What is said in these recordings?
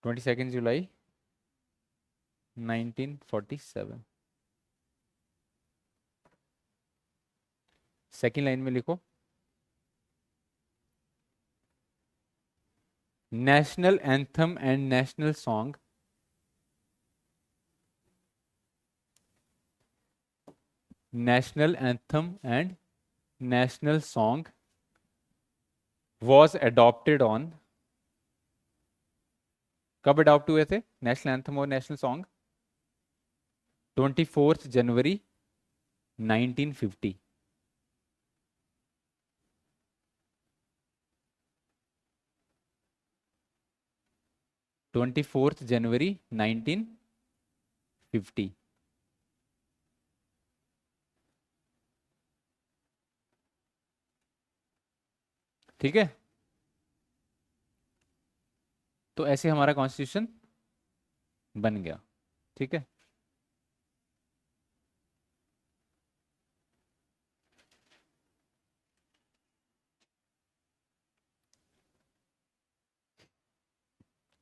22 जुलाई 1947। Second line में लिखो, national anthem and national song national anthem and national song was adopted on, कब adopt हुए थे national anthem और नेशनल सॉन्ग? 24 जनवरी 1950। 24 जनवरी 1950। ठीक है, तो ऐसे हमारा कॉन्स्टिट्यूशन बन गया। ठीक है,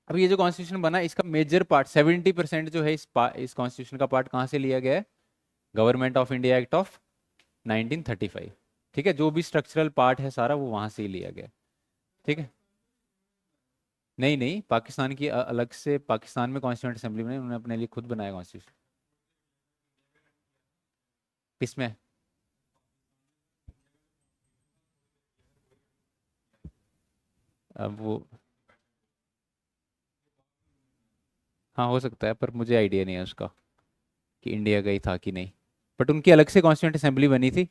अब ये जो कॉन्स्टिट्यूशन बना इसका मेजर पार्ट 70% जो है इस कॉन्स्टिट्यूशन का पार्ट कहाँ से लिया गया है? Government of India act of 1935। ठीक है, जो भी स्ट्रक्चरल पार्ट है सारा वो वहां से ही लिया गया। ठीक है, नहीं नहीं, पाकिस्तान की अलग से पाकिस्तान में कॉन्स्टिट्यूंट असेंबली में उन्होंने अपने लिए खुद बनाया कॉन्स्टिट्यूशन। किसमें? अब वो, हाँ हो सकता है, पर मुझे आइडिया नहीं है उसका कि इंडिया का ही था कि नहीं। बट उनकी अलग से कॉन्स्टिट्यूंट असेंबली बनी थी।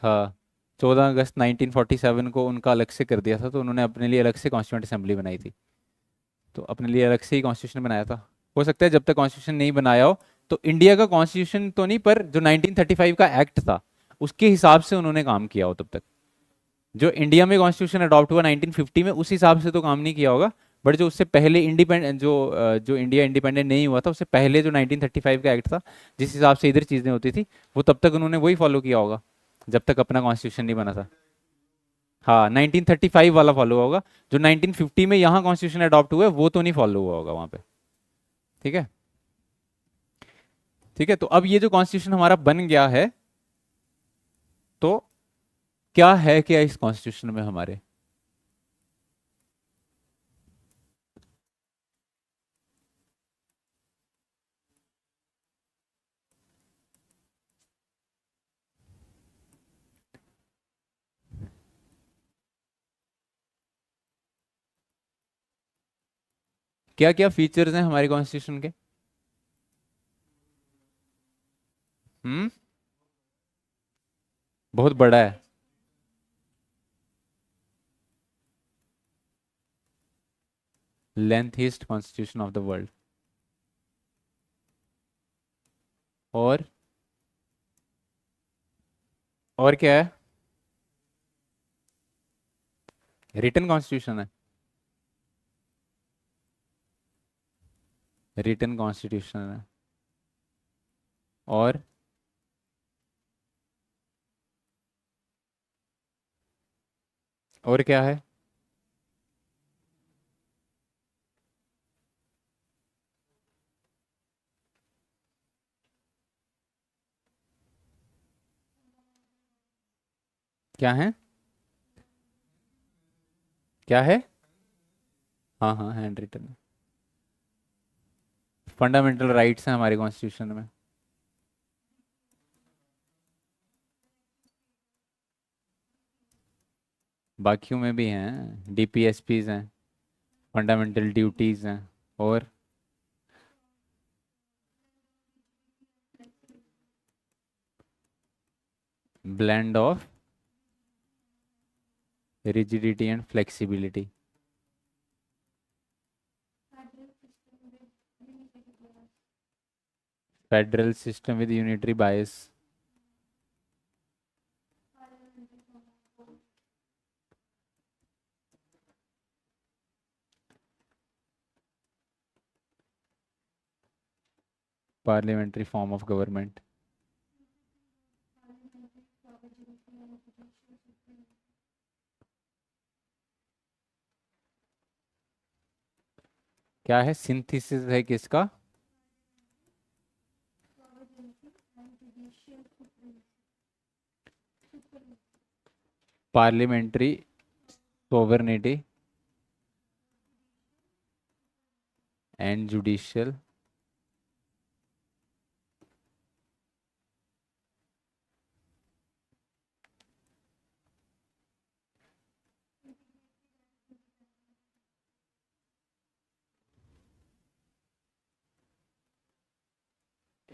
हाँ, 14 अगस्त 1947 को उनका अलग से कर दिया था, तो उन्होंने अपने लिए अलग से कॉन्स्टिट्यूंट असेंबली बनाई थी। तो अपने लिए अलग से ही कॉन्स्टिट्यूशन बनाया था। हो सकता है जब तक कॉन्स्टिट्यूशन नहीं बनाया हो, तो इंडिया का कॉन्स्टिट्यूशन तो नहीं, पर जो 1935 का एक्ट था उसके हिसाब से उन्होंने काम किया हो तब तक। जो इंडिया में कॉन्स्टिट्यूशन अडॉप्ट हुआ 1950 में, उस हिसाब से तो काम नहीं किया होगा। बट जो उससे पहले इंडिपेंडेंट जो इंडिया इंडिपेंडेंट नहीं हुआ था उससे पहले जो 1935 का एक्ट था, जिस हिसाब से इधर चीज़ें होती थी, वो तब तक उन्होंने वही फॉलो किया होगा जब तक अपना कॉन्स्टिट्यूशन नहीं बना था। हाँ, 1935 वाला फॉलो हुआ होगा। जो 1950 में यहाँ कॉन्स्टिट्यूशन अडॉप्ट हुआ है वो तो नहीं फॉलो हुआ होगा वहाँ पे। ठीक है, ठीक है, तो अब ये जो कॉन्स्टिट्यूशन हमारा बन गया है, तो क्या है क्या इस कॉन्स्टिट्यूशन में हमारे? क्या क्या फीचर्स हैं हमारे कॉन्स्टिट्यूशन के? हम्म, बहुत बड़ा है। लेंथीस्ट कॉन्स्टिट्यूशन ऑफ द वर्ल्ड। और क्या है? रिटन कॉन्स्टिट्यूशन है। रिटन कॉन्स्टिट्यूशन है। और क्या है? क्या है? क्या है? हाँ हाँ, हैंड रिटन। फंडामेंटल राइट्स हैं हमारे कॉन्स्टिट्यूशन में। बाकियों में भी हैं, डीपीएसपीज हैं, फंडामेंटल ड्यूटीज हैं। और blend of rigidity and flexibility. Federal system with unitary bias. Parliamentary form of government. क्या है, सिंथेसिस है किसका? Parliamentary sovereignty and judicial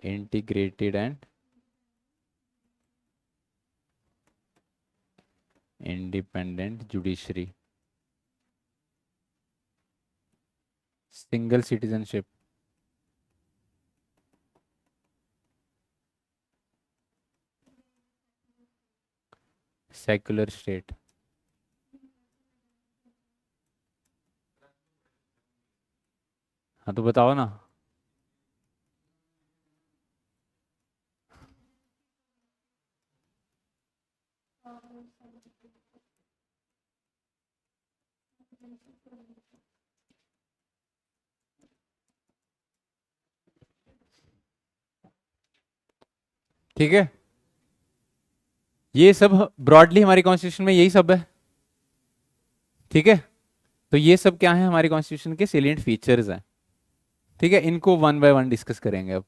integrated and independent judiciary, single citizenship, secular state. हाँ तो बताओ ना। ठीक है, ये सब ब्रॉडली हमारी कॉन्स्टिट्यूशन में यही सब है। ठीक है, तो ये सब क्या है, हमारी कॉन्स्टिट्यूशन के सेलिएंट फीचर्स हैं। ठीक है, इनको वन बाय वन डिस्कस करेंगे अब।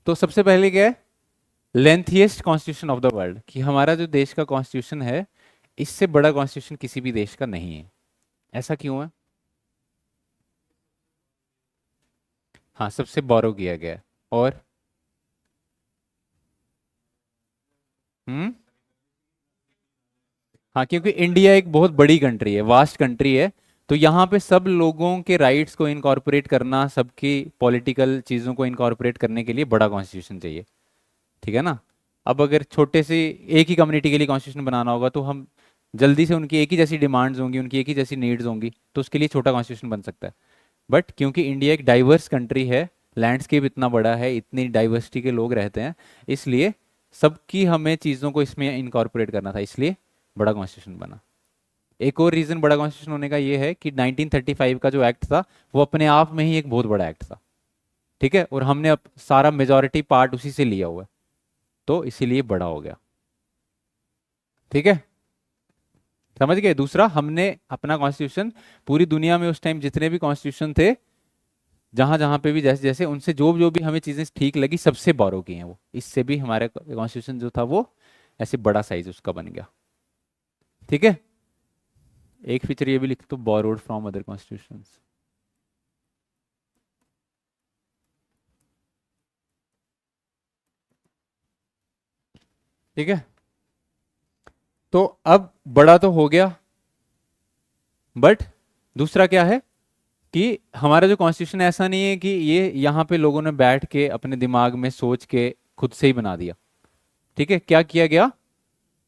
तो सबसे पहले क्या है, lengthiest constitution of the world, कि हमारा जो देश का कॉन्स्टिट्यूशन है, इससे बड़ा कॉन्स्टिट्यूशन किसी भी देश का नहीं है। ऐसा क्यों है? हाँ, सबसे बोरो किया गया है। और हम्म, हाँ, क्योंकि इंडिया एक बहुत बड़ी कंट्री है, वास्ट कंट्री है, तो यहाँ पे सब लोगों के राइट्स को इनकॉर्पोरेट करना, सबकी पॉलिटिकल चीज़ों को इनकॉर्पोरेट करने के लिए बड़ा कॉन्स्टिट्यूशन चाहिए। ठीक है ना? अब अगर छोटे से एक ही कम्युनिटी के लिए कॉन्स्टिट्यूशन बनाना होगा, तो हम जल्दी से, उनकी एक ही जैसी डिमांड्स होंगी, उनकी एक ही जैसी नीड्स होंगी, तो उसके लिए छोटा कॉन्स्टिट्यूशन बन सकता है। बट क्योंकि इंडिया एक डाइवर्स कंट्री है, लैंडस्केप इतना बड़ा है, इतनी डाइवर्सिटी के लोग रहते हैं, इसलिए सबकी हमें चीज़ों को इसमें इनकॉर्पोरेट करना था, इसलिए बड़ा कॉन्स्टिट्यूशन बना। एक और रीज़न बड़ा कॉन्स्टिट्यूशन होने का ये है कि 1935 का जो एक्ट था, वो अपने आप में ही एक बहुत बड़ा एक्ट था। ठीक है, और हमने अब सारा मेजॉरिटी पार्ट उसी से लिया हुआ है, तो इसीलिए बड़ा हो गया। ठीक है, समझ गए? दूसरा, हमने अपना कॉन्स्टिट्यूशन पूरी दुनिया में उस टाइम जितने भी कॉन्स्टिट्यूशन थे, जहां जहां पे भी जैसे जैसे उनसे जो जो भी हमें चीजें ठीक लगी, सबसे बोरो की हैं वो, इससे भी हमारे कॉन्स्टिट्यूशन जो था वो ऐसे बड़ा साइज उसका बन गया। ठीक है, एक फीचर ये भी लिख दो, बोरोड फ्रॉम अदर कॉन्स्टिट्यूशन। ठीक है, तो अब बड़ा तो हो गया, बट दूसरा क्या है कि हमारा जो कॉन्स्टिट्यूशन ऐसा नहीं है कि ये यहाँ पे लोगों ने बैठ के अपने दिमाग में सोच के खुद से ही बना दिया। ठीक है, क्या किया गया,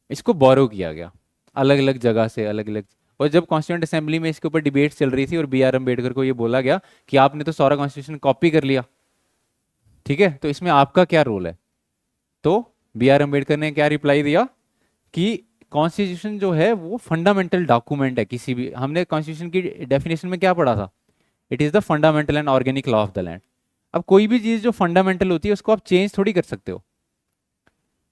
इसको बोरो किया गया अलग अलग जगह से, अलग अलग। और जब कॉन्स्टिट्यूंट असेंबली में इसके ऊपर डिबेट चल रही थी, और बी आर अम्बेडकर को ये बोला गया कि आपने तो सारा कॉन्स्टिट्यूशन कॉपी कर लिया, ठीक है, तो इसमें आपका क्या रोल है? तो बी आर अम्बेडकर ने क्या रिप्लाई दिया कि कॉन्स्टिट्यूशन जो है वो फंडामेंटल डॉक्यूमेंट है किसी भी, हमने कॉन्स्टिट्यूशन की डेफिनेशन में क्या पढ़ा था, it is the fundamental and organic law of the land. अब कोई भी चीज जो फंडामेंटल होती है उसको आप चेंज थोड़ी कर सकते हो।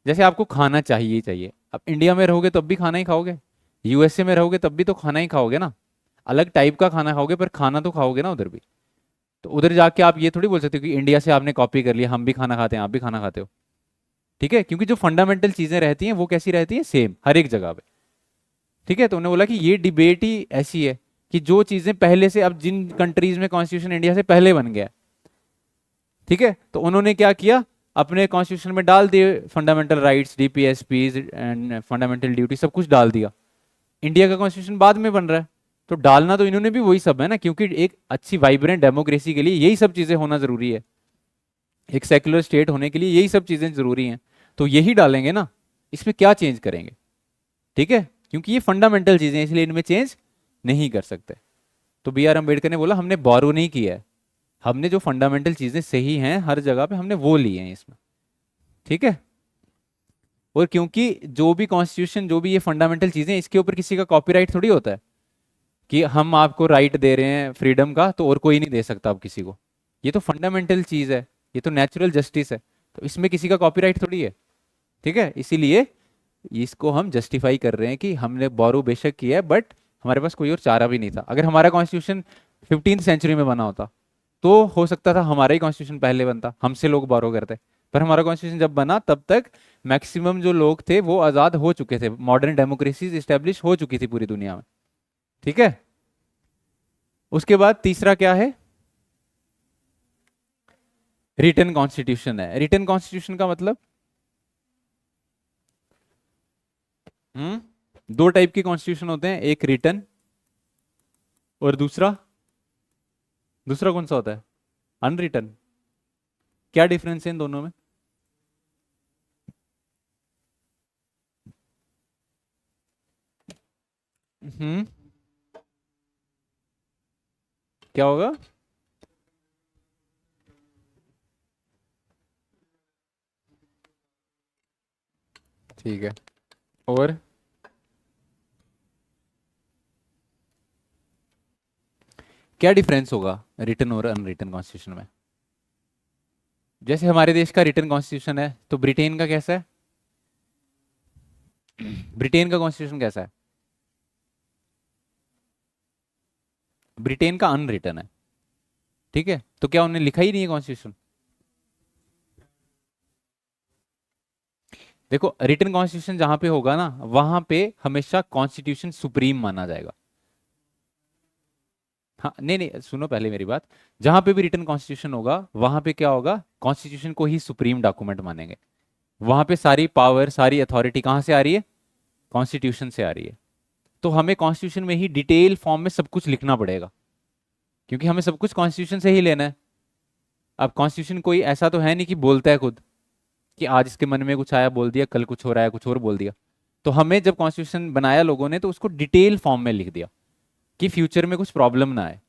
जैसे आपको खाना चाहिए ही चाहिए, अब इंडिया में रहोगे तब भी खाना ही खाओगे, यूएसए में रहोगे तब भी तो खाना ही खाओगे ना, अलग टाइप का खाना खाओगे, पर खाना तो खाओगे ना उधर भी। तो उधर जाके आप ये थोड़ी बोल सकते हो कि इंडिया से आपने कॉपी कर लिया, हम भी खाना खाते हैं, आप भी खाना खाते हो। ठीक है, क्योंकि जो फंडामेंटल चीजें रहती हैं वो कैसी रहती हैं, सेम हर एक जगह पे। ठीक है, तो उन्होंने बोला कि ये डिबेट ही ऐसी है कि जो चीजें पहले से, अब जिन कंट्रीज में कॉन्स्टिट्यूशन इंडिया से पहले बन गया, ठीक है, तो उन्होंने क्या किया, अपने कॉन्स्टिट्यूशन में डाल दिए fundamental rights, DPSPs and fundamental duty, सब कुछ डाल दिया। इंडिया का कॉन्स्टिट्यूशन बाद में बन रहा है, तो डालना तो इन्होंने भी वही सब है ना, क्योंकि एक अच्छी वाइब्रेंट डेमोक्रेसी के लिए यही सब चीजें होना जरूरी है, एक सेक्युलर स्टेट होने के लिए यही सब चीजें जरूरी हैं, तो यही डालेंगे ना, इसमें क्या चेंज करेंगे? ठीक है, क्योंकि ये फंडामेंटल चीजें हैं, इसलिए इनमें चेंज नहीं कर सकते। तो बी आर अम्बेडकर ने बोला हमने बोरो नहीं किया है, हमने जो फंडामेंटल चीजें सही हैं हर जगह पे, हमने वो ली हैं इसमें। ठीक है, और क्योंकि जो भी कॉन्स्टिट्यूशन, जो भी ये फंडामेंटल चीजें, इसके ऊपर किसी का कॉपीराइट थोड़ी होता है, कि हम आपको राइट दे रहे हैं फ्रीडम का, तो और कोई नहीं दे सकता अब किसी को। ये तो फंडामेंटल चीज है, ये तो नेचुरल जस्टिस है, तो इसमें किसी का कॉपीराइट थोड़ी है। ठीक है, इसीलिए इसको हम जस्टिफाई कर रहे हैं कि हमने बोरो बेशक किया है, बट हमारे पास कोई और चारा भी नहीं था। अगर हमारा कॉन्स्टिट्यूशन 15th सेंचुरी में बना होता तो हो सकता था हमारा ही कॉन्स्टिट्यूशन पहले बनता, हमसे लोग बोरो करते। पर हमारा कॉन्स्टिट्यूशन जब बना तब तक मैक्सिमम जो लोग थे वो आज़ाद हो चुके थे, मॉडर्न डेमोक्रेसीज इस्टेब्लिश हो चुकी थी पूरी दुनिया में। ठीक है, उसके बाद तीसरा क्या है? रिटन कॉन्स्टिट्यूशन है। रिटन कॉन्स्टिट्यूशन का मतलब, दो टाइप के कॉन्स्टिट्यूशन होते हैं, एक रिटन और दूसरा, दूसरा कौन सा होता है? अनरिटन। क्या डिफरेंस है इन दोनों में? हम्म, क्या होगा? ठीक है, और क्या डिफरेंस होगा रिटन और अनरिटन कॉन्स्टिट्यूशन में? जैसे हमारे देश का रिटन कॉन्स्टिट्यूशन है, तो ब्रिटेन का कैसा है? ब्रिटेन का कॉन्स्टिट्यूशन कैसा है? ब्रिटेन का अनरिटन है। ठीक है, तो क्या उन्हें लिखा ही नहीं है कॉन्स्टिट्यूशन? देखो, रिटन कॉन्स्टिट्यूशन जहां पे होगा ना, वहां पे हमेशा कॉन्स्टिट्यूशन सुप्रीम माना जाएगा। हाँ, नहीं नहीं, सुनो पहले मेरी बात। जहां पे भी रिटन कॉन्स्टिट्यूशन होगा वहां पे क्या होगा, कॉन्स्टिट्यूशन को ही सुप्रीम डॉक्यूमेंट मानेंगे। वहां पे सारी पावर, सारी अथॉरिटी कहां से आ रही है? कॉन्स्टिट्यूशन से आ रही है। तो हमें कॉन्स्टिट्यूशन में ही डिटेल फॉर्म में सब कुछ लिखना पड़ेगा, क्योंकि हमें सब कुछ कॉन्स्टिट्यूशन से ही लेना है। अब कॉन्स्टिट्यूशन कोई ऐसा तो है नहीं कि बोलता है खुद, कि आज इसके मन में कुछ आया बोल दिया, कल कुछ हो रहा है कुछ और बोल दिया। तो हमें जब कॉन्स्टिट्यूशन बनाया लोगों ने, तो उसको डिटेल फॉर्म में लिख दिया कि फ्यूचर में कुछ प्रॉब्लम ना आए।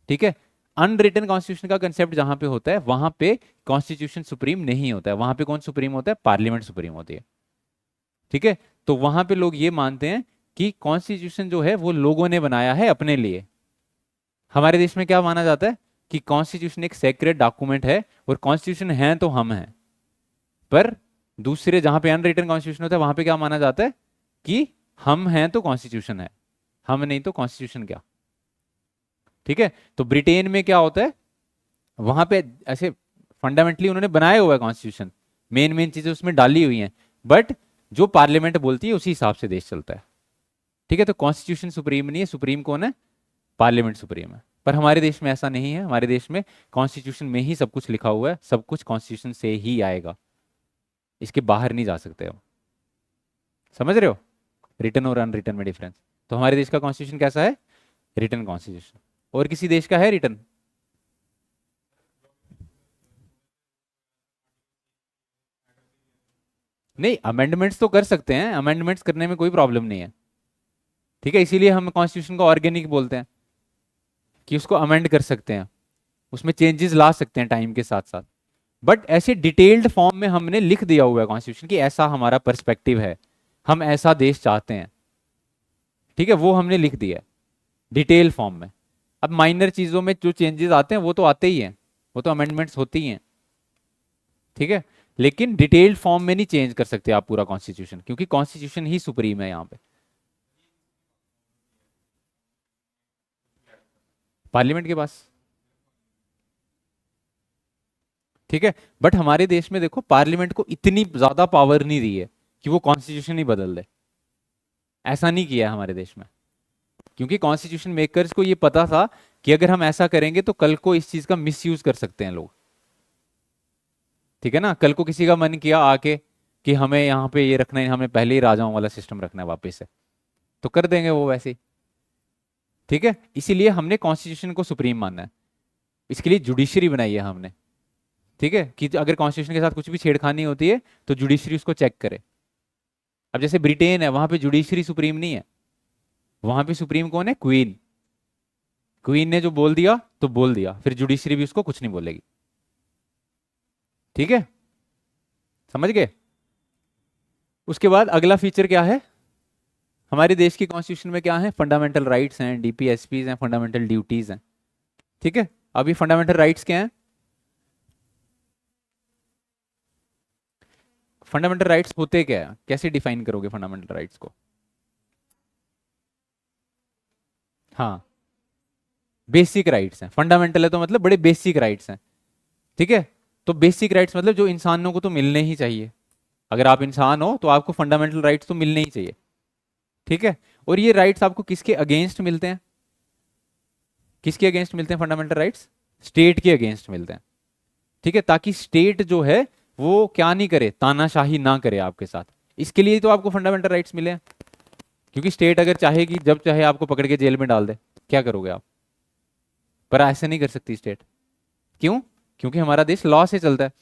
ठीक है, अनरिटन कॉन्स्टिट्यूशन का कंसेप्ट जहां पे होता है, वहां पे कॉन्स्टिट्यूशन सुप्रीम नहीं होता है। वहां पे कौन सुप्रीम होता है? पार्लियामेंट सुप्रीम होती है। ठीक है, तो वहां पे लोग ये मानते हैं कि कॉन्स्टिट्यूशन जो है वो लोगों ने बनाया है अपने लिए। हमारे देश में क्या माना जाता है कि कॉन्स्टिट्यूशन एक सेक्रेट डॉक्यूमेंट है, और कॉन्स्टिट्यूशन है तो हम हैं। पर दूसरे जहां पे अनरिटन कॉन्स्टिट्यूशन होता है, वहां पे क्या माना जाता है कि हम हैं तो कॉन्स्टिट्यूशन है, हम नहीं तो कॉन्स्टिट्यूशन क्या। ठीक है, तो ब्रिटेन में क्या होता है, वहां पे ऐसे फंडामेंटली उन्होंने बनाया हुआ है कॉन्स्टिट्यूशन, मेन मेन चीजें उसमें डाली हुई हैं, बट जो पार्लियामेंट बोलती है उसी हिसाब से देश चलता है। ठीक है, तो कॉन्स्टिट्यूशन सुप्रीम नहीं है, सुप्रीम कौन है? पार्लियामेंट सुप्रीम है। पर हमारे देश में ऐसा नहीं है, हमारे देश में कॉन्स्टिट्यूशन में ही सब कुछ लिखा हुआ है, सब कुछ कॉन्स्टिट्यूशन से ही आएगा, इसके बाहर नहीं जा सकते हम। समझ रहे हो रिटन और अनरिटन में डिफरेंस? तो हमारे देश का कॉन्स्टिट्यूशन कैसा है? Written constitution. और किसी देश का है रिटन? नहीं, अमेंडमेंट्स तो कर सकते हैं, अमेंडमेंट्स करने में कोई प्रॉब्लम नहीं है। ठीक है, इसीलिए हम कॉन्स्टिट्यूशन को ऑर्गेनिक बोलते हैं, कि उसको अमेंड कर सकते हैं, उसमें चेंजेस ला सकते हैं टाइम के साथ साथ। बट ऐसे डिटेल्ड फॉर्म में हमने लिख दिया हुआ है कॉन्स्टिट्यूशन कि ऐसा हमारा पर्सपेक्टिव है, हम ऐसा देश चाहते हैं। ठीक है, वो हमने लिख दिया है डिटेल फॉर्म में। अब माइनर चीजों में जो चेंजेस आते हैं वो तो आते ही हैं, वो तो अमेंडमेंट्स होती ही हैं। ठीक है, लेकिन डिटेल्ड फॉर्म में नहीं चेंज कर सकते आप पूरा कॉन्स्टिट्यूशन, क्योंकि कॉन्स्टिट्यूशन ही सुप्रीम है यहाँ पे। पार्लियामेंट के पास। ठीक है, बट हमारे देश में देखो, पार्लियामेंट को इतनी ज्यादा पावर नहीं दी है कि वो कॉन्स्टिट्यूशन ही बदल दे। ऐसा नहीं किया है हमारे देश में, क्योंकि कॉन्स्टिट्यूशन मेकर्स को ये पता था कि अगर हम ऐसा करेंगे तो कल को इस चीज का मिसयूज कर सकते हैं लोग। ठीक है ना, कल को किसी का मन किया आके कि हमें यहाँ पे ये रखना है, हमें पहले ही राजाओं वाला सिस्टम रखना है वापस से, तो कर देंगे वो वैसे ही। ठीक है, इसीलिए हमने कॉन्स्टिट्यूशन को सुप्रीम मानना है, इसके लिए जुडिशरी बनाई है हमने। ठीक है, कि अगर कॉन्स्टिट्यूशन के साथ कुछ भी छेड़खानी होती है तो जुडिशरी उसको चेक करे। अब जैसे ब्रिटेन है, वहां पे जुडिशरी सुप्रीम नहीं है, वहां पे सुप्रीम कौन है? क्वीन। क्वीन ने जो बोल दिया तो बोल दिया, फिर जुडिशरी भी उसको कुछ नहीं बोलेगी। ठीक है, समझ गए? उसके बाद अगला फीचर क्या है? हमारे देश की कॉन्स्टिट्यूशन में क्या है, फंडामेंटल राइट्स हैं, डीपीएसपीज हैं, फंडामेंटल ड्यूटीज हैं। ठीक है, अब ये फंडामेंटल राइट्स क्या हैं? फंडामेंटल राइट्स होते क्या है, कैसे डिफाइन करोगे फंडामेंटल राइट्स को? हाँ, बेसिक राइट्स हैं। फंडामेंटल है तो मतलब बड़े बेसिक राइट्स हैं। ठीक है, तो बेसिक राइट्स मतलब जो इंसानों को तो मिलने ही चाहिए। अगर आप इंसान हो तो आपको फंडामेंटल राइट्स तो मिलने ही चाहिए। ठीक है, और ये राइट्स आपको किसके अगेंस्ट मिलते हैं? किसके अगेंस्ट मिलते हैं फंडामेंटल राइट्स? स्टेट के अगेंस्ट मिलते हैं। ठीक है, ताकि स्टेट जो है वो क्या नहीं करे, तानाशाही ना करे आपके साथ। इसके लिए तो आपको फंडामेंटल राइट्स मिले हैं। क्योंकि स्टेट अगर चाहेगी जब चाहे आपको पकड़ के जेल में डाल दे, क्या करोगे आप? पर ऐसे नहीं कर सकती स्टेट। क्यों? क्योंकि हमारा देश लॉ से चलता है।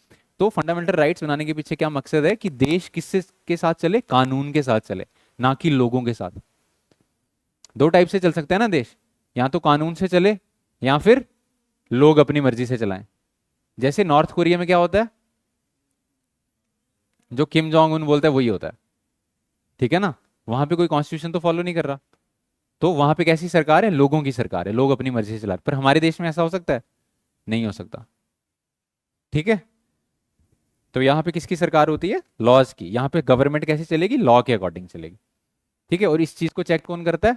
तो फंडामेंटल राइट्स बनाने के पीछे क्या मकसद है कि देश किससे के साथ चले, कानून के साथ चले, ना कि लोगों के साथ। दो टाइप से चल सकता है ना देश, या तो कानून से चले या फिर लोग अपनी मर्जी से चलाएं। जैसे नॉर्थ कोरिया में क्या होता है, जो किम जोंग उन बोलता है वही होता है। ठीक है ना, वहां पे कोई कॉन्स्टिट्यूशन तो फॉलो नहीं कर रहा। तो वहां पे कैसी सरकार है, लोगों की सरकार है, लोग अपनी मर्जी से चला रहे। पर हमारे देश में ऐसा हो सकता है? नहीं हो सकता। ठीक है, तो यहाँ पे किसकी सरकार होती है? लॉज की। यहाँ पे गवर्नमेंट कैसे चलेगी, लॉ के अकॉर्डिंग चलेगी। ठीक है, और इस चीज को चेक कौन करता है?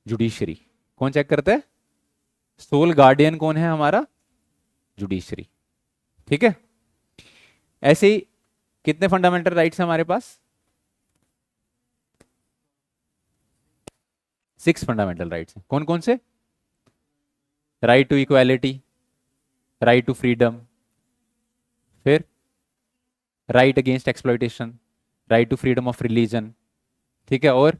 जुडिशरी। कौन चेक करता है? सोल गार्डियन कौन है हमारा? जुडिशरी। ठीक है, ऐसे ही कितने फंडामेंटल राइट्स हैं हमारे पास? 6 फंडामेंटल राइट्स हैं। कौन कौन से? Right to equality, right to freedom, फिर right against exploitation, right to freedom of religion. ठीक है, और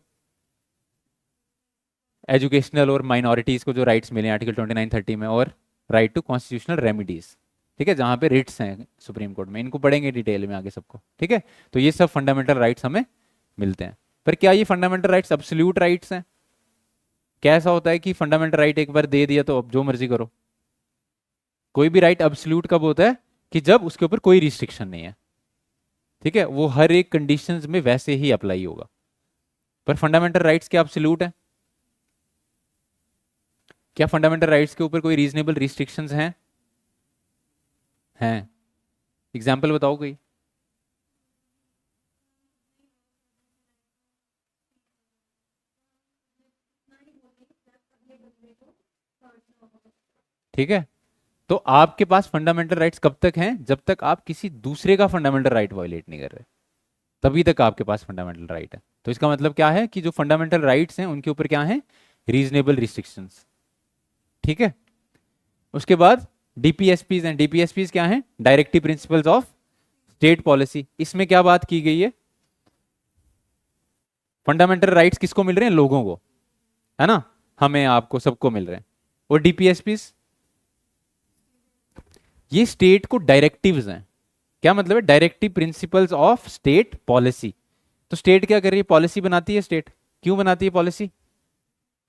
एजुकेशनल और माइनॉरिटीज को जो राइट्स मिले आर्टिकल 29-30 में, और राइट टू कॉन्स्टिट्यूशनल रेमिडीज। ठीक है, जहां पे रिट्स हैं सुप्रीम कोर्ट में, इनको पढ़ेंगे डिटेल में आगे सबको। ठीक है, तो ये सब फंडामेंटल राइट्स हमें मिलते हैं। पर क्या ये फंडामेंटल राइट्स अब्सोल्यूट राइट्स हैं? क्या ऐसा होता है कि फंडामेंटल राइट एक बार दे दिया तो अब जो मर्जी करो? कोई भी राइट अब्सोल्यूट कब होता है? कि जब उसके ऊपर कोई रिस्ट्रिक्शन नहीं है। ठीक है, वो हर एक कंडीशंस में वैसे ही अप्लाई होगा। पर फंडामेंटल राइट्स क्या अब्सोल्यूट है? क्या फंडामेंटल राइट्स के ऊपर कोई रीजनेबल रिस्ट्रिक्शंस हैं? हैं? एग्जाम्पल बताओ कोई। ठीक है, तो आपके पास फंडामेंटल राइट्स कब तक हैं? जब तक आप किसी दूसरे का फंडामेंटल राइट वायलेट नहीं कर रहे, तभी तक आपके पास फंडामेंटल राइट है। तो इसका मतलब क्या है कि जो फंडामेंटल राइट्स हैं उनके ऊपर क्या है? Reasonable restrictions. ठीक है, उसके बाद डीपीएसपीज हैं। डीपीएसपीज क्या है? Directive principles of state policy. इसमें क्या बात की गई है? फंडामेंटल राइट्स किसको मिल रहे हैं? लोगों को, है ना, हमें आपको सबको मिल रहे हैं। और डीपीएसपीज ये स्टेट को डायरेक्टिव्स हैं। क्या मतलब है? Directive principles of state policy. तो स्टेट क्या कर रही है? पॉलिसी बनाती है स्टेट। क्यों बनाती है पॉलिसी?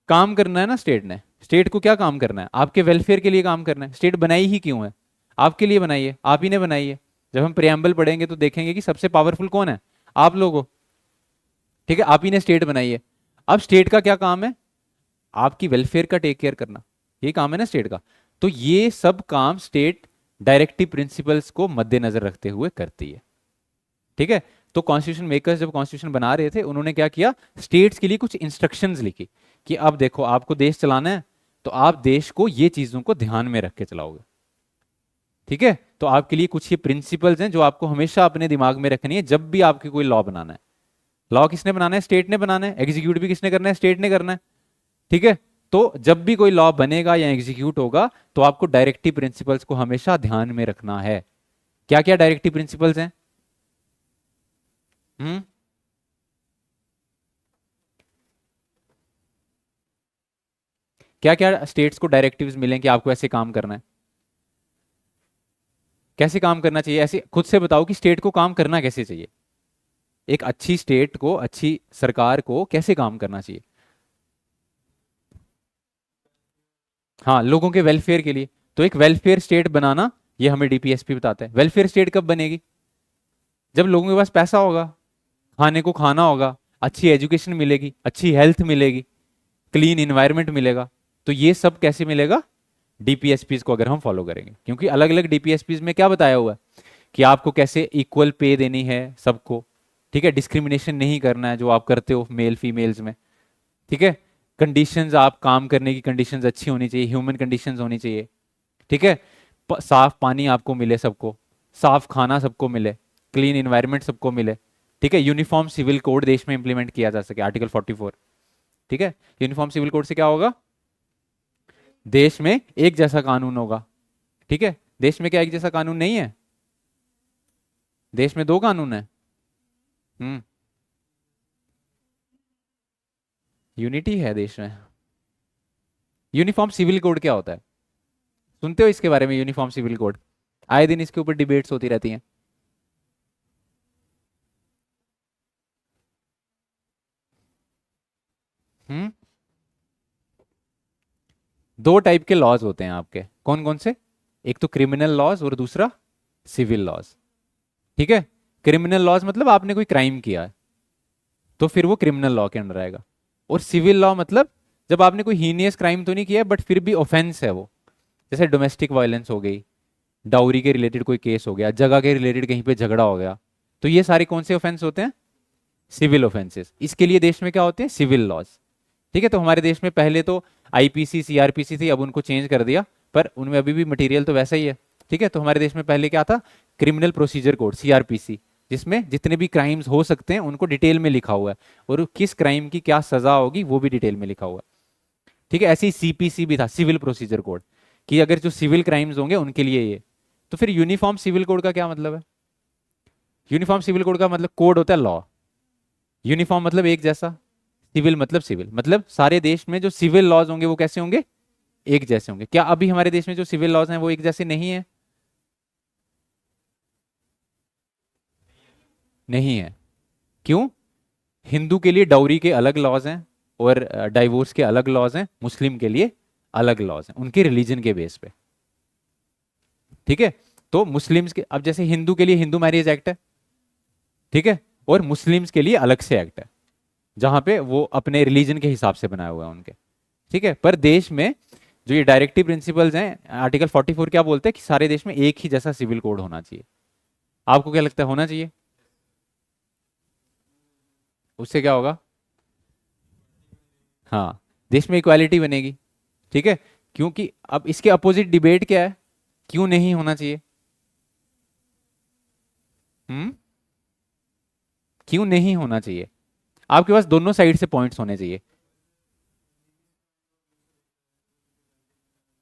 काम करना है ना स्टेट ने। स्टेट को क्या काम करना है? आपके वेलफेयर के लिए काम करना है। स्टेट बनाई ही क्यों है? आपके लिए बनाई है, आप ही ने बनाई है। जब हम प्रियम्बल पढ़ेंगे तो देखेंगे कि सबसे पावरफुल कौन है? आप लोगों। ठीक है, आप ही ने स्टेट बनाई है। अब स्टेट का क्या काम है? आपकी वेलफेयर का टेक केयर करना, ये काम है ना स्टेट का। तो ये सब काम स्टेट डायरेक्टिव प्रिंसिपल्स को मद्देनजर रखते हुए करती है। ठीक है, तो कॉन्स्टिट्यूशन मेकर्स जब कॉन्स्टिट्यूशन बना रहे थे उन्होंने क्या किया? स्टेट्स के लिए कुछ इंस्ट्रक्शंस लिखी कि अब देखो आपको देश चलाना है तो आप देश को ये चीजों को ध्यान में रख के चलाओगे। ठीक है, तो आपके लिए कुछ ये प्रिंसिपल्स हैं जो आपको हमेशा अपने दिमाग में रखनी है जब भी आपके कोई लॉ बनाना है। लॉ किसने बनाना है? स्टेट ने बनाना है। एग्जीक्यूट भी किसने करना है? स्टेट ने करना है। ठीक है, तो जब भी कोई लॉ बनेगा या एग्जीक्यूट होगा तो आपको डायरेक्टिव प्रिंसिपल्स को हमेशा ध्यान में रखना है। क्या क्या डायरेक्टिव प्रिंसिपल्स हैं? हम्म, क्या क्या स्टेट्स को डायरेक्टिव्स मिले कि आपको ऐसे काम करना है? कैसे काम करना चाहिए? ऐसे खुद से बताओ कि स्टेट को काम करना कैसे चाहिए। एक अच्छी स्टेट को, अच्छी सरकार को कैसे काम करना चाहिए? हाँ, लोगों के वेलफेयर के लिए। तो एक वेलफेयर स्टेट बनाना, ये हमें डीपीएसपी बताता है। वेलफेयर स्टेट कब बनेगी? जब लोगों के पास पैसा होगा, खाने को खाना होगा। अच्छी एजुकेशन मिलेगी, अच्छी हेल्थ मिलेगी, क्लीन इन्वायरमेंट मिलेगा। तो ये सब कैसे मिलेगा? डीपीएसपीज को अगर हम फॉलो करेंगे, क्योंकि अलग अलग डीपीएसपीज में क्या बताया हुआ है कि आपको कैसे इक्वल पे देनी है सबको, ठीक है, डिस्क्रिमिनेशन नहीं करना है जो आप करते हो मेल फीमेल्स में, ठीक है, कंडीशंस, आप काम करने की कंडीशंस अच्छी होनी चाहिए, ह्यूमन कंडीशंस होनी चाहिए, ठीक है, साफ पानी आपको मिले सबको, साफ खाना सबको मिले, क्लीन इन्वायरमेंट सबको मिले, ठीक है, यूनिफॉर्म सिविल कोड देश में इंप्लीमेंट किया जा सके, आर्टिकल 44, ठीक है। यूनिफॉर्म सिविल कोड से क्या होगा? देश में एक जैसा कानून होगा, ठीक है। देश में क्या एक जैसा कानून नहीं है? देश में दो कानून है। हम्म। यूनिटी है देश में। यूनिफॉर्म सिविल कोड क्या होता है? सुनते हो इसके बारे में? यूनिफॉर्म सिविल कोड आए दिन इसके ऊपर डिबेट्स होती रहती हैं। हम्म। दो टाइप के लॉज होते हैं आपके, कौन कौन से? एक तो क्रिमिनल लॉज और दूसरा सिविल लॉज, ठीक है। क्रिमिनल लॉज मतलब आपने कोई क्राइम किया है तो फिर वो क्रिमिनल लॉ के अंडर आएगा, और सिविल लॉ मतलब जब आपने कोई हीनियस क्राइम तो नहीं किया बट फिर भी ऑफेंस है वो, जैसे डोमेस्टिक वायलेंस हो गई, डाउरी के रिलेटेड कोई केस हो गया, जगह के रिलेटेड कहीं पे झगड़ा हो गया, तो ये सारे कौन से ऑफेंस होते हैं? Civil offences. इसके लिए देश में क्या होते हैं? सिविल लॉज, ठीक है। तो हमारे देश में पहले तो आईपीसी सीआरपीसी थी, अब उनको चेंज कर दिया, पर उनमें अभी भी मटेरियल तो वैसा ही है, ठीक है। तो हमारे देश में पहले क्या था? क्रिमिनल प्रोसीजर कोड, सीआरपीसी, जिसमें जितने भी क्राइम्स हो सकते हैं उनको डिटेल में लिखा हुआ है, और किस क्राइम की क्या सजा होगी वो भी डिटेल में लिखा हुआ है, ठीक है। ऐसे ही सीपीसी भी था, सिविल प्रोसीजर कोड, कि अगर जो सिविल क्राइम्स होंगे उनके लिए ये। तो फिर यूनिफॉर्म सिविल कोड का क्या मतलब है? यूनिफॉर्म सिविल कोड का मतलब कोड होता है लॉ, यूनिफॉर्म मतलब एक जैसा, सिविल मतलब सिविल, मतलब सारे देश में जो सिविल लॉज होंगे वो कैसे होंगे? एक जैसे होंगे। क्या अभी हमारे देश में जो सिविल लॉज हैं वो एक जैसे नहीं है? नहीं है। क्यों? हिंदू के लिए डाउरी के अलग लॉज हैं, और डाइवोर्स के अलग लॉज हैं, मुस्लिम के लिए अलग लॉज हैं, उनके रिलीजन के बेस पे, ठीक है। तो मुस्लिम्स के, अब जैसे हिंदू के लिए हिंदू मैरिज एक्ट है, ठीक है, और मुस्लिम्स के लिए अलग से एक्ट है, जहां पे वो अपने रिलीजन के हिसाब से बनाया हुआ है उनके, ठीक है। पर देश में जो ये डायरेक्टिव प्रिंसिपल्स हैं, आर्टिकल 44 क्या बोलते हैं कि सारे देश में एक ही जैसा सिविल कोड होना चाहिए। आपको क्या लगता है होना चाहिए? उससे क्या होगा? हाँ, देश में इक्वालिटी बनेगी, ठीक है। क्योंकि अब इसके अपोजिट डिबेट क्या है, क्यों नहीं होना चाहिए? हम्म। क्यों नहीं होना चाहिए? आपके पास दोनों साइड से पॉइंट्स होने चाहिए।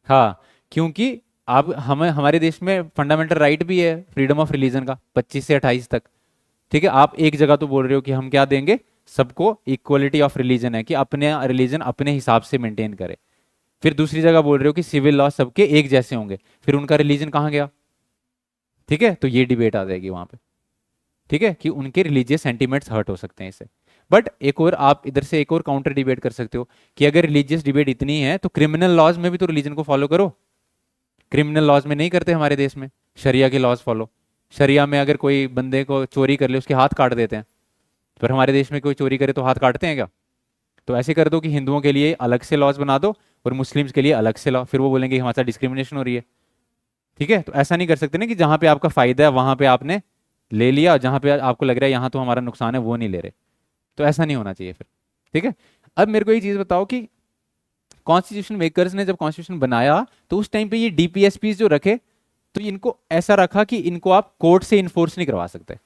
हाँ, क्योंकि अब हमें हमारे देश में फंडामेंटल राइट भी है फ्रीडम ऑफ रिलीजन का, 25 से 28 तक, ठीक है। आप एक जगह तो बोल रहे हो कि हम क्या देंगे सबको, इक्वलिटी ऑफ रिलीजन है कि अपने रिलीजन अपने हिसाब से मेंटेन करे, फिर दूसरी जगह बोल रहे हो कि सिविल लॉ सबके एक जैसे होंगे, फिर उनका रिलीजन कहाँ गया? ठीक है, तो ये डिबेट आ जाएगी वहां पे, ठीक है, कि उनके रिलीजियस सेंटिमेंट्स हर्ट हो सकते हैं इससे। बट एक और आप इधर से एक और काउंटर डिबेट कर सकते हो कि अगर रिलीजियस डिबेट इतनी है तो क्रिमिनल लॉज में भी तो रिलीजन को फॉलो करो। क्रिमिनल लॉज में नहीं करते हमारे देश में, शरिया के लॉज फॉलो। शरिया में अगर कोई बंदे को चोरी कर ले उसके हाथ काट देते हैं, पर हमारे देश में कोई चोरी करे तो हाथ काटते हैं क्या? तो ऐसे कर दो कि हिंदुओं के लिए अलग से लॉज बना दो और मुस्लिम्स के लिए अलग से लॉ, फिर वो बोलेंगे हमारे साथ डिस्क्रिमिनेशन हो रही है, ठीक है। तो ऐसा नहीं कर सकते ना कि जहां पे आपका फायदा है वहां पे आपने ले लिया, और जहां पे आपको लग रहा है यहाँ तो हमारा नुकसान है वो नहीं ले रहे, तो ऐसा नहीं होना चाहिए फिर, ठीक है। अब मेरे को ये चीज बताओ कि कॉन्स्टिट्यूशन मेकर्स ने जब कॉन्स्टिट्यूशन बनाया तो उस टाइम पे ये डीपीएसपी जो रखे, तो इनको ऐसा रखा कि इनको आप कोर्ट से इन्फोर्स नहीं करवा सकते।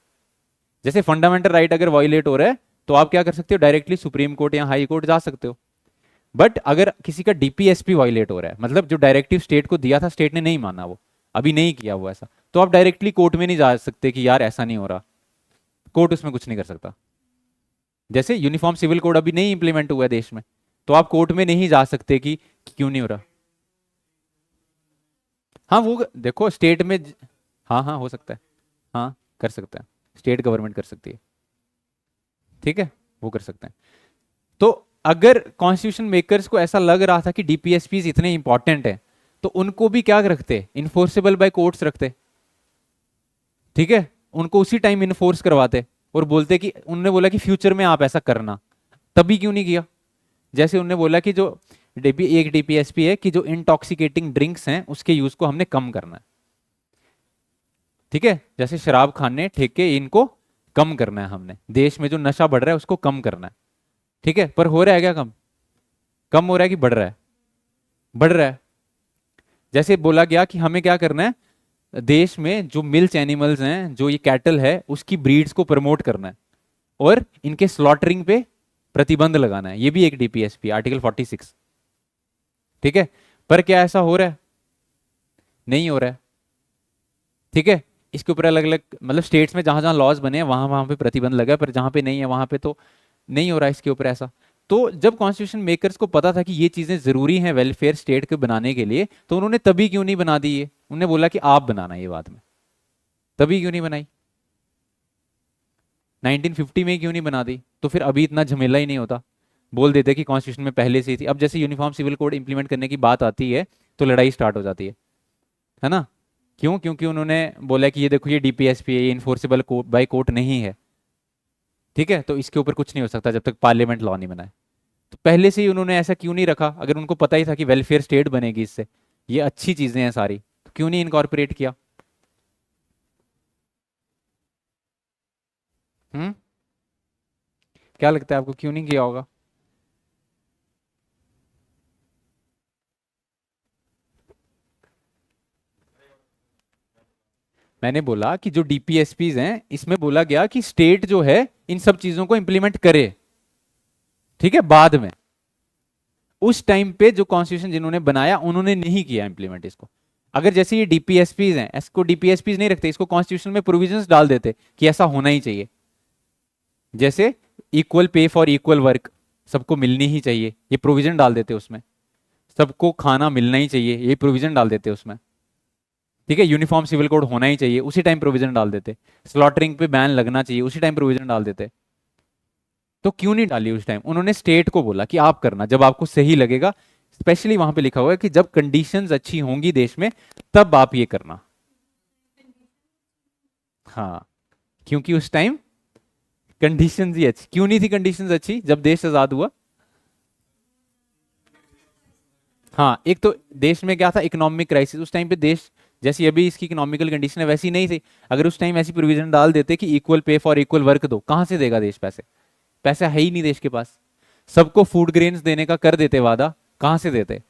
जैसे फंडामेंटल राइट अगर वायलेट हो रहा है तो आप क्या कर सकते हो, डायरेक्टली सुप्रीम कोर्ट या हाई कोर्ट जा सकते हो। बट अगर किसी का डीपीएसपी वायलेट हो रहा है, मतलब जो डायरेक्टिव स्टेट को दिया था स्टेट ने नहीं माना, वो अभी नहीं किया वो ऐसा, तो आप डायरेक्टली कोर्ट में नहीं जा सकते कि यार ऐसा नहीं हो रहा, कोर्ट उसमें कुछ नहीं कर सकता। जैसे यूनिफॉर्म सिविल कोड अभी नहीं इंप्लीमेंट हुआ है देश में, तो आप कोर्ट में नहीं जा सकते कि क्यों नहीं हो रहा। हाँ वो देखो स्टेट में हाँ हाँ हो सकता है, हाँ कर सकता है, स्टेट गवर्नमेंट कर सकती है, ठीक है, वो कर सकते हैं। तो अगर कॉन्स्टिट्यूशन मेकर्स को ऐसा लग रहा था कि डीपीएसपी इतने इंपॉर्टेंट है, तो उनको भी क्या रखते, इन्फोर्सेबल बाय कोर्ट्स रखते, ठीक है, उनको उसी टाइम इन्फोर्स करवाते, और बोलते कि उन्होंने बोला कि फ्यूचर में आप ऐसा करना, तभी क्यों नहीं किया? जैसे उन्होंने बोला कि जो एक डीपीएसपी है कि जो इंटॉक्सिकेटिंग ड्रिंक्स हैं उसके यूज को हमने कम करना है, ठीक है, जैसे शराब खाने ठेके इनको कम करना है हमने, देश में जो नशा बढ़ रहा है उसको कम करना है, ठीक है। पर हो रहा है क्या कम? कम हो रहा है कि बढ़ रहा है? बढ़ रहा है। जैसे बोला गया कि हमें क्या करना है, देश में जो मिल्च एनिमल्स हैं, जो ये कैटल है, उसकी ब्रीड्स को प्रमोट करना है और इनके स्लॉटरिंग पे प्रतिबंध लगाना है। ये भी एक डीपीएसपी आर्टिकल 46, ठीक है। पर क्या ऐसा हो रहा है? नहीं हो रहा है, ठीक है। इसके ऊपर अलग अलग मतलब स्टेट्स में जहां जहां लॉज बने हैं वहां वहां पे प्रतिबंध लगा है, पर जहां पे नहीं है वहां पे तो नहीं हो रहा है इसके ऊपर ऐसा। तो जब कॉन्स्टिट्यूशन मेकर्स को पता था कि ये चीजें जरूरी हैं वेलफेयर स्टेट के बनाने के लिए, तो उन्होंने तभी क्यों नहीं बना दी ये? उन्होंने बोला कि आप बनाना ये बाद में, तभी क्यों नहीं बनाई? 1950 में क्यों नहीं बना दी? तो फिर अभी इतना झमेला ही नहीं होता, बोल देते कि कॉन्स्टिट्यूशन में पहले से ही थी। अब जैसे यूनिफॉर्म सिविल कोड इंप्लीमेंट करने की बात आती है तो लड़ाई स्टार्ट हो जाती है ना? क्यों? क्योंकि उन्होंने बोला कि ये देखो ये डीपीएसपी है, ये इन्फोर्सेबल बाय कोर्ट नहीं है, ठीक है, तो इसके ऊपर कुछ नहीं हो सकता जब तक पार्लियामेंट लॉ नहीं बनाए। तो पहले से ही उन्होंने ऐसा क्यों नहीं रखा? अगर उनको पता ही था कि वेलफेयर स्टेट बनेगी इससे, ये अच्छी चीजें हैं सारी, तो क्यों नहीं इनकॉर्पोरेट किया? हम्म, क्या लगता है आपको क्यों नहीं किया होगा? मैंने बोला कि जो डीपीएसपीज हैं इसमें बोला गया कि स्टेट जो है इन सब चीजों को इंप्लीमेंट करे, ठीक है, बाद में। उस टाइम पे जो कॉन्स्टिट्यूशन जिन्होंने बनाया उन्होंने नहीं किया इंप्लीमेंट इसको। अगर जैसे ये डीपीएसपीज हैं, इसको डीपीएसपीज नहीं रखते, इसको कॉन्स्टिट्यूशन में प्रोविजंस डाल देते कि ऐसा होना ही चाहिए, जैसे equal pay for equal work, सबको मिलनी ही चाहिए, ये प्रोविजन डाल देते उसमें। सबको खाना मिलना ही चाहिए, ये प्रोविजन डाल देते उसमें, ठीक है। यूनिफॉर्म सिविल कोड होना ही चाहिए, उसी टाइम प्रोविजन डाल देते। स्लॉटरिंग पे बैन लगना चाहिए, उसी टाइम प्रोविजन डाल देते। तो क्यों नहीं डाली उस टाइम? उन्होंने स्टेट को बोला कि आप करना जब आपको सही लगेगा, स्पेशली वहां पे लिखा हुआ है कि जब कंडीशंस अच्छी होंगी देश में तब आप ये करना। हाँ, क्योंकि उस टाइम कंडीशंस ही अच्छी क्यों नहीं थी? कंडीशंस अच्छी जब देश आजाद हुआ। हाँ, एक तो देश में क्या था, इकोनॉमिक क्राइसिस उस टाइम पे, देश जैसी अभी इसकी इकोनॉमिकल कंडीशन है वैसी नहीं थी। अगर उस टाइम ऐसी प्रोविजन डाल देते कि equal pay for equal work दो, कहां से देगा देश पैसे? पैसा है ही नहीं देश के पास। सबको फूड ग्रेन्स देने का कर देते वादा, कहां से देते?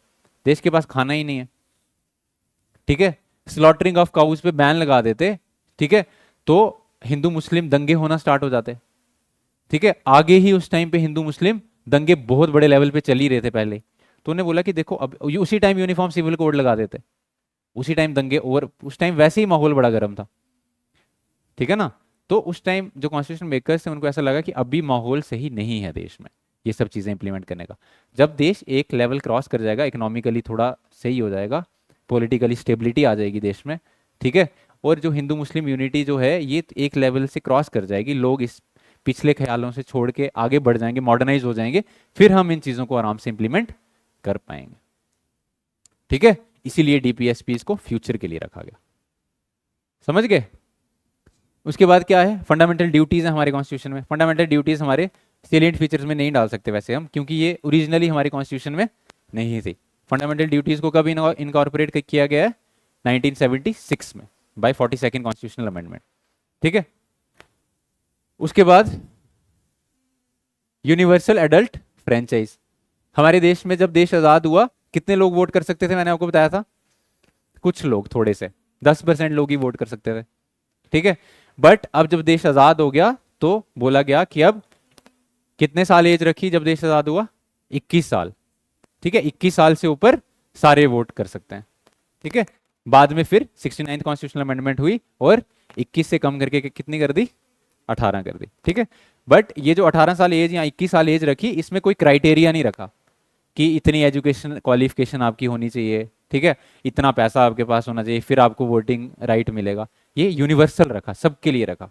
देश के पास खाना ही नहीं है, ठीक है। स्लॉटरिंग ऑफ काउज पे बैन लगा देते, ठीक है, तो हिंदू मुस्लिम दंगे होना स्टार्ट हो जाते, ठीक है। आगे ही उस टाइम पे हिंदू मुस्लिम दंगे बहुत बड़े लेवल पे चल ही रहे थे पहले। तो उन्हें बोला कि देखो अब उसी टाइम यूनिफॉर्म सिविल कोड लगा देते, उसी टाइम दंगे ओवर, उस टाइम वैसे ही माहौल बड़ा गर्म था, ठीक है ना। तो उस टाइम जो कॉन्स्टिट्यूशन मेकर्स थे उनको ऐसा लगा कि अभी माहौल सही नहीं है देश में ये सब चीजें इंप्लीमेंट करने का। जब देश एक लेवल क्रॉस कर जाएगा, इकोनॉमिकली थोड़ा सही हो जाएगा, पॉलिटिकली स्टेबिलिटी आ जाएगी देश में, ठीक है, और जो हिंदू मुस्लिम यूनिटी जो है ये एक लेवल से क्रॉस कर जाएगी, लोग इस पिछले ख्यालों से छोड़ के आगे बढ़ जाएंगे, मॉडर्नाइज हो जाएंगे, फिर हम इन चीजों को आराम से इंप्लीमेंट कर पाएंगे, ठीक है। इसीलिए डीपीएसपी इसको फ्यूचर के लिए रखा गया, समझ गए? उसके बाद क्या है, फंडामेंटल ड्यूटीज है हमारे कॉन्स्टिट्यूशन में। फंडामेंटल ड्यूटीज हमारे सेलिएंट फीचर्स में नहीं डाल सकते वैसे हम, क्योंकि ये ओरिजिनली हमारे कॉन्स्टिट्यूशन में नहीं थी। फंडामेंटल ड्यूटीज को कब इनकॉर्पोरेट किया गया है? 1976 में, बाय 42nd कॉन्स्टिट्यूशनल अमेंडमेंट, ठीक है। उसके बाद यूनिवर्सल एडल्ट फ्रेंचाइज। हमारे देश में जब देश आजाद हुआ कितने लोग वोट कर सकते थे? मैंने आपको बताया था, कुछ लोग, थोड़े से 10% लोग ही वोट कर सकते थे, ठीक है। बट अब जब देश आजाद हो गया तो बोला गया कि अब कितने साल एज रखी जब देश आजाद हुआ? 21 साल, ठीक है। 21 साल से ऊपर सारे वोट कर सकते हैं, ठीक है। बाद में फिर 69th कॉन्स्टिट्यूशनल अमेंडमेंट हुई और 21 से कम करके कितनी कर दी? 18 कर दी, ठीक है। बट ये जो 18 साल एज या 21 साल एज रखी, इसमें कोई क्राइटेरिया नहीं रखा कि इतनी एजुकेशन क्वालिफिकेशन आपकी होनी चाहिए, ठीक है, इतना पैसा आपके पास होना चाहिए फिर आपको वोटिंग राइट मिलेगा। ये यूनिवर्सल रखा, सबके लिए रखा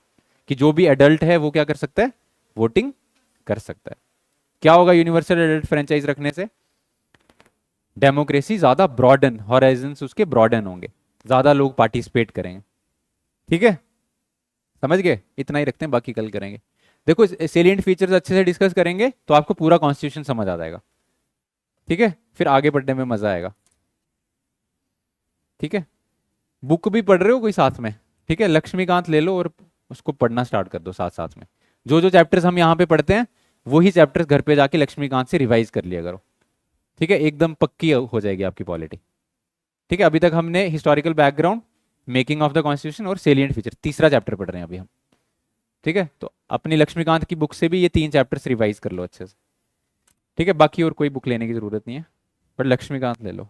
कि जो भी एडल्ट है वो क्या कर सकता है? वोटिंग कर सकता है। क्या होगा यूनिवर्सल एडल्ट फ्रेंचाइज रखने से? डेमोक्रेसी ज्यादा ब्रॉडन, हॉराइजन्स उसके ब्रॉडन होंगे, ज्यादा लोग पार्टिसिपेट करेंगे, ठीक है, समझ गए? इतना ही रखते हैं, बाकी कल करेंगे। देखो सेलिएंट फीचर्स अच्छे से डिस्कस करेंगे तो आपको पूरा कॉन्स्टिट्यूशन समझ आ जाएगा। ठीक है, फिर आगे पढ़ने में मजा आएगा। ठीक है, बुक भी पढ़ रहे हो कोई साथ में? ठीक है, लक्ष्मीकांत ले लो और उसको पढ़ना स्टार्ट कर दो साथ साथ में। जो जो चैप्टर्स हम यहाँ पे पढ़ते हैं वही चैप्टर्स घर पे जाके लक्ष्मीकांत से रिवाइज कर लिया करो। ठीक है, एकदम पक्की हो जाएगी आपकी पॉलिटी। ठीक है, अभी तक हमने historical background, making of the constitution और सेलिएंट फीचर, तीसरा चैप्टर पढ़ रहे हैं अभी हम। ठीक है, तो अपनी लक्ष्मीकांत की बुक से भी ये 3 चैप्टर्स रिवाइज कर लो अच्छे से। ठीक है, बाकी और कोई बुक लेने की जरूरत नहीं है, पर लक्ष्मीकांत ले लो।